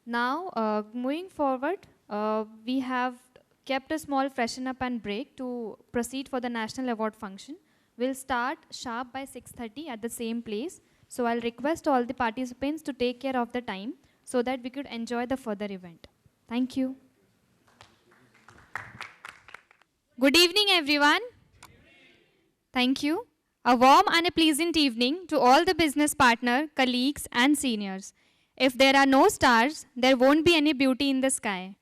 Now, moving forward, we have kept a small freshen up and break to proceed for the national award function. We'll start sharp by 6:30 at the same place. So I'll request all the participants to take care of the time so that we could enjoy the further event. Thank you. Good evening, everyone. Thank you. A warm and a pleasant evening to all the business partner, colleagues, and seniors. If there are no stars, there won't be any beauty in the sky.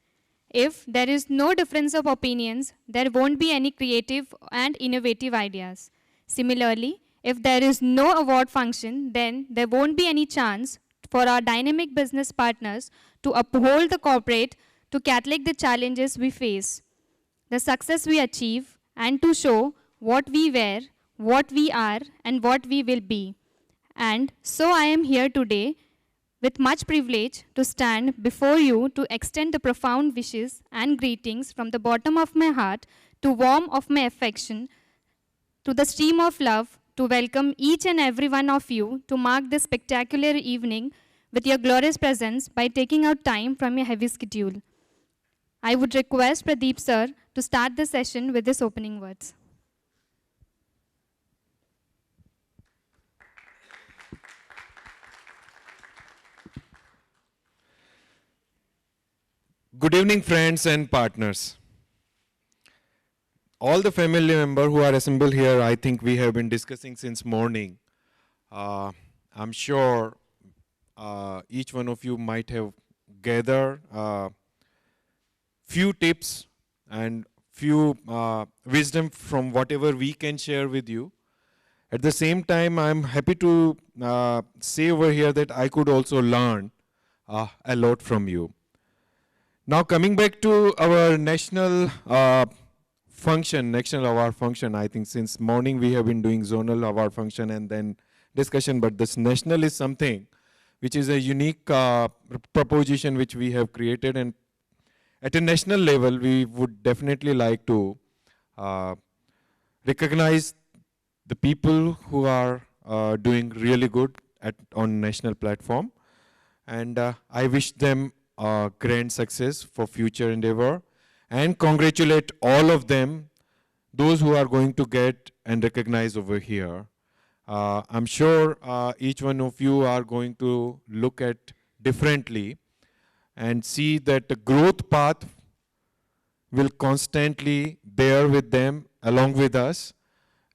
If there is no difference of opinions, there won't be any creative and innovative ideas. Similarly, if there is no award function, then there won't be any chance for our dynamic business partners to uphold the corporate to catalog the challenges we face, the success we achieve, and to show what we were, what we are, and what we will be. And so I am here today with much privilege to stand before you to extend the profound wishes and greetings from the bottom of my heart to warm of my affection to the stream of love to welcome each and every one of you to mark this spectacular evening with your glorious presence by taking out time from your heavy schedule. I would request Pradeep sir to start the session with his opening words. Good evening, friends and partners. All the family members who are assembled here, I think we have been discussing since morning. I'm sure each one of you might have gathered few tips and few wisdom from whatever we can share with you. At the same time, I'm happy to say over here that I could also learn a lot from you. Now coming back to our national national award function, I think since morning we have been doing zonal award function and then discussion, but this national is something which is a unique proposition which we have created, and at a national level we would definitely like to recognize the people who are doing really good on national platform, and I wish them grand success for future endeavor, and congratulate all of them, those who are going to get and recognize over here. I'm sure each one of you are going to look at differently and see that the growth path will constantly bear with them along with us,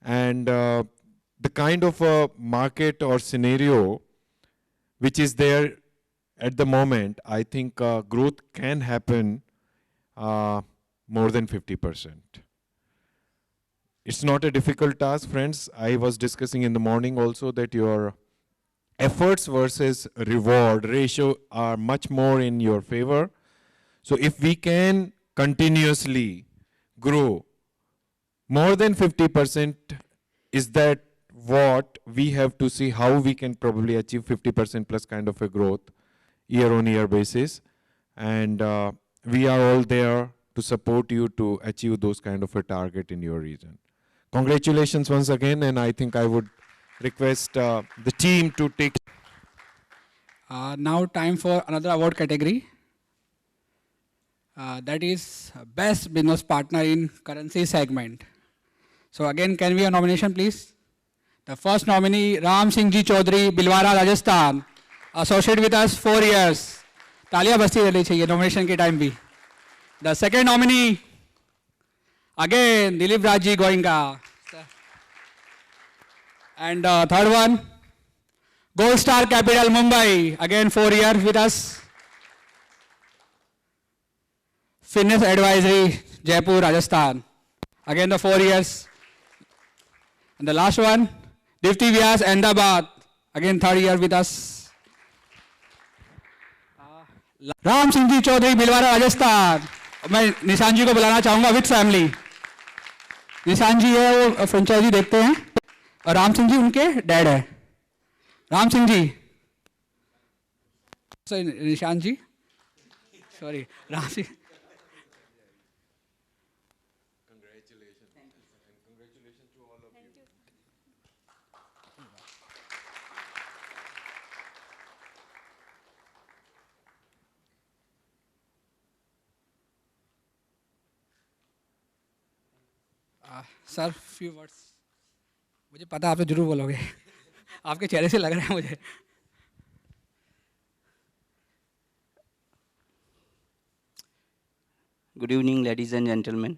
and the kind of a market or scenario which is there at the moment, I think growth can happen more than 50%. It's not a difficult task, friends. I was discussing in the morning also that your efforts versus reward ratio are much more in your favor. So if we can continuously grow more than 50%, is that what we have to see how we can probably achieve 50% plus kind of a growth year-on-year basis, and we are all there to support you to achieve those kind of a target in your region. Congratulations once again, and I think I would request the team to take. Now time for another award category. That is Best Business Partner in Currency segment. So again, can we have a nomination, please? The first nominee, Ram Singh Ji Chaudhary, Bhilwara, Rajasthan. Associate with us 4 years. तालियां बजती रहनी चाहिए nomination के time भी. The second nominee, again Dilip Rajji Goenka. And third one, Gold Star Capital Mumbai, again 4 years with us. Fitness Advisory Jaipur, Rajasthan, again the 4 years. And the last one, Dipti Vyas Ahmedabad, again 3rd year with us. Ram Singh ji Chaudhary Bhilwara Rajasthan. मैं निशान जी को बुलाना चाहूंगा with family. निशान जी है वो franchise देखते हैं और राम सिंह जी उनके डैड है. Ram Singh ji, sorry Nishan ji, sorry Ram Singh. Sir few words, मुझे पता आप तो जरूर बोलोगे आपके चेहरे से लग रहा है मुझे। Good evening, ladies and gentlemen.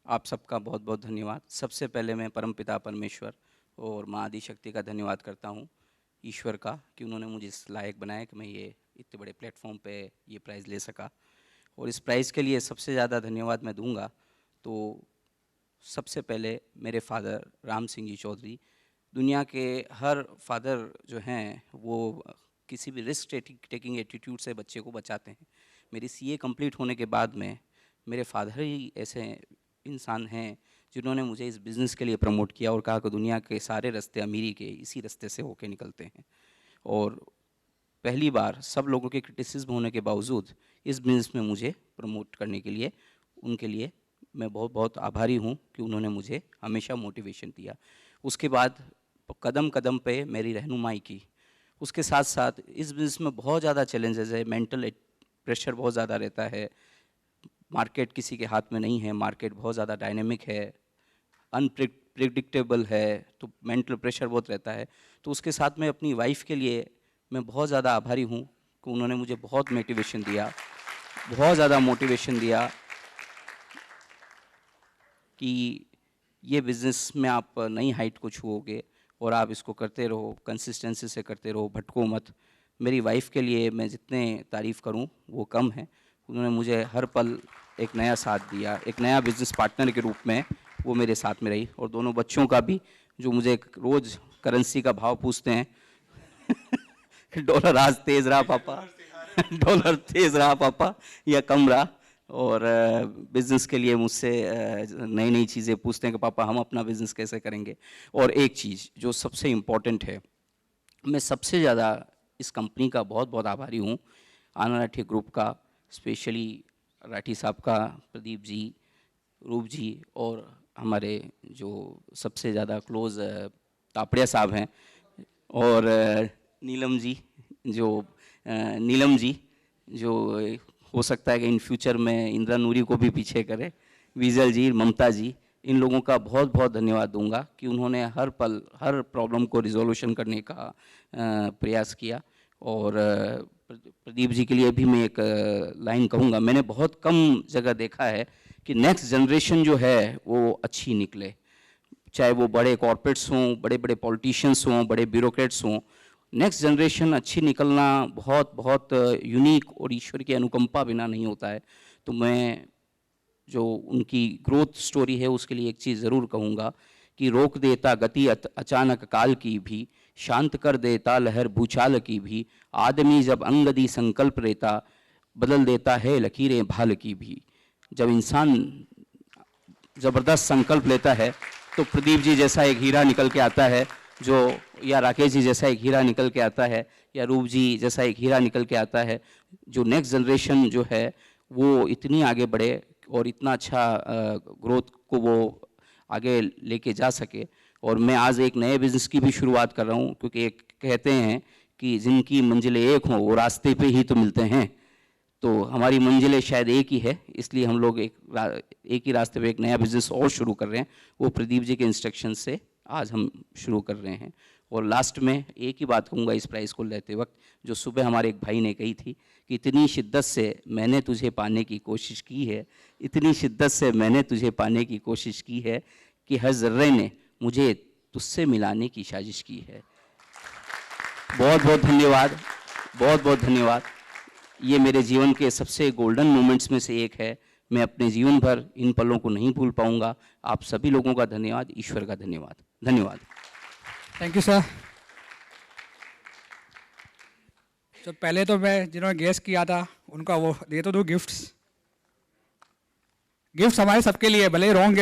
आप सबका बहुत बहुत धन्यवाद। सबसे पहले मैं परमपिता परमेश्वर और माँ आदि शक्ति का धन्यवाद करता हूँ, ईश्वर का, कि उन्होंने मुझे इस लायक बनाया कि मैं ये इतने बड़े प्लेटफॉर्म पे ये प्राइज़ ले सका। और इस प्राइज़ के लिए सबसे ज़्यादा धन्यवाद मैं दूंगा तो सबसे पहले मेरे फादर राम सिंह जी चौधरी। दुनिया के हर फादर जो हैं वो किसी भी रिस्क टेकिंग एटीट्यूड से बच्चे को बचाते हैं। मेरी सीए कंप्लीट होने के बाद में मेरे फादर ही ऐसे इंसान हैं जिन्होंने मुझे इस बिज़नेस के लिए प्रमोट किया और कहा कि दुनिया के सारे रास्ते अमीरी के इसी रास्ते से होके निकलते हैं। और पहली बार सब लोगों के क्रिटिसिज्म होने के बावजूद इस बिज़नेस में मुझे प्रमोट करने के लिए उनके लिए मैं बहुत बहुत आभारी हूँ कि उन्होंने मुझे हमेशा मोटिवेशन दिया। उसके बाद कदम कदम पे मेरी रहनुमाई की। उसके साथ साथ इस बिज़नेस में बहुत ज़्यादा चैलेंजेस है, मेंटल प्रेशर बहुत ज़्यादा रहता है, मार्केट किसी के हाथ में नहीं है, मार्केट बहुत ज़्यादा डायनेमिक है, अनप्रिडिक्टेबल है, तो मेंटल प्रेशर बहुत रहता है। तो उसके साथ में अपनी वाइफ के लिए मैं बहुत ज़्यादा आभारी हूँ कि उन्होंने मुझे बहुत मोटिवेशन दिया, बहुत ज़्यादा मोटिवेशन दिया कि ये बिज़नेस में आप नई हाइट को छुओगे और आप इसको करते रहो, कंसिस्टेंसी से करते रहो, भटको मत। मेरी वाइफ के लिए मैं जितने तारीफ़ करूं वो कम है। उन्होंने मुझे हर पल एक नया साथ दिया, एक नया बिज़नेस पार्टनर के रूप में वो मेरे साथ में रही। और दोनों बच्चों का भी, जो मुझे रोज़ करेंसी का भाव पूछते हैं डॉलर आज तेज़ रहा पापा डॉलर तेज़ रहा पापा या कम रहा। और बिज़नेस के लिए मुझसे नई नई चीज़ें पूछते हैं कि पापा हम अपना बिज़नेस कैसे करेंगे। और एक चीज़ जो सबसे इम्पॉर्टेंट है, मैं सबसे ज़्यादा इस कंपनी का बहुत बहुत आभारी हूँ, आनंद राठी ग्रुप का, स्पेशली राठी साहब का, प्रदीप जी, रूप जी, और हमारे जो सबसे ज़्यादा क्लोज़ तापड़िया साहब हैं, और नीलम जी जो हो सकता है कि इन फ्यूचर में इंदिरा नूरी को भी पीछे करे, विजल जी, ममता जी, इन लोगों का बहुत बहुत धन्यवाद दूंगा कि उन्होंने हर पल हर प्रॉब्लम को रिजोल्यूशन करने का प्रयास किया। और प्रदीप जी के लिए भी मैं एक लाइन कहूँगा, मैंने बहुत कम जगह देखा है कि नेक्स्ट जनरेशन जो है वो अच्छी निकले, चाहे वो बड़े कॉर्पोरेट्स हों, बड़े बड़े पॉलिटिशियंस हों, बड़े ब्यूरोक्रेट्स हों। नेक्स्ट जनरेशन अच्छी निकलना बहुत बहुत यूनिक और ईश्वर की अनुकंपा बिना नहीं होता है। तो मैं जो उनकी ग्रोथ स्टोरी है उसके लिए एक चीज़ ज़रूर कहूँगा कि रोक देता गति अचानक काल की भी, शांत कर देता लहर भूचाल की भी, आदमी जब अंगदी संकल्प रहता बदल देता है लकीरें भाल की भी। जब इंसान ज़बरदस्त संकल्प लेता है तो प्रदीप जी जैसा एक हीरा निकल के आता है, जो या राकेश जी जैसा एक हीरा निकल के आता है, या रूप जी जैसा एक हीरा निकल के आता है, जो नेक्स्ट जनरेशन जो है वो इतनी आगे बढ़े और इतना अच्छा ग्रोथ को वो आगे लेके जा सके। और मैं आज एक नए बिज़नेस की भी शुरुआत कर रहा हूँ, क्योंकि एक कहते हैं कि जिनकी मंजिलें एक हों वो रास्ते पे ही तो मिलते हैं। तो हमारी मंजिलें शायद एक ही है, इसलिए हम लोग एक ही रास्ते पे एक नया बिज़नेस और शुरू कर रहे हैं। वो प्रदीप जी के इंस्ट्रक्शन से आज हम शुरू कर रहे हैं। और लास्ट में एक ही बात कहूँगा इस प्राइज़ को लेते वक्त, जो सुबह हमारे एक भाई ने कही थी कि इतनी शिद्दत से मैंने तुझे पाने की कोशिश की है, इतनी शिद्दत से मैंने तुझे पाने की कोशिश की है कि हर ज़र्रे ने मुझे तुझसे मिलाने की साजिश की है। बहुत बहुत धन्यवाद, बहुत बहुत धन्यवाद। ये मेरे जीवन के सबसे गोल्डन मोमेंट्स में से एक है। मैं अपने जीवन भर इन पलों को नहीं भूल पाऊंगा। आप सभी लोगों का धन्यवाद, ईश्वर का धन्यवाद। धन्यवाद। Thank you sir. तो पहले तो मैं जिन्होंने गेस किया था उनका वो दे तो दूँ गिफ्ट्स हमारे सबके लिए, भले रॉन्ग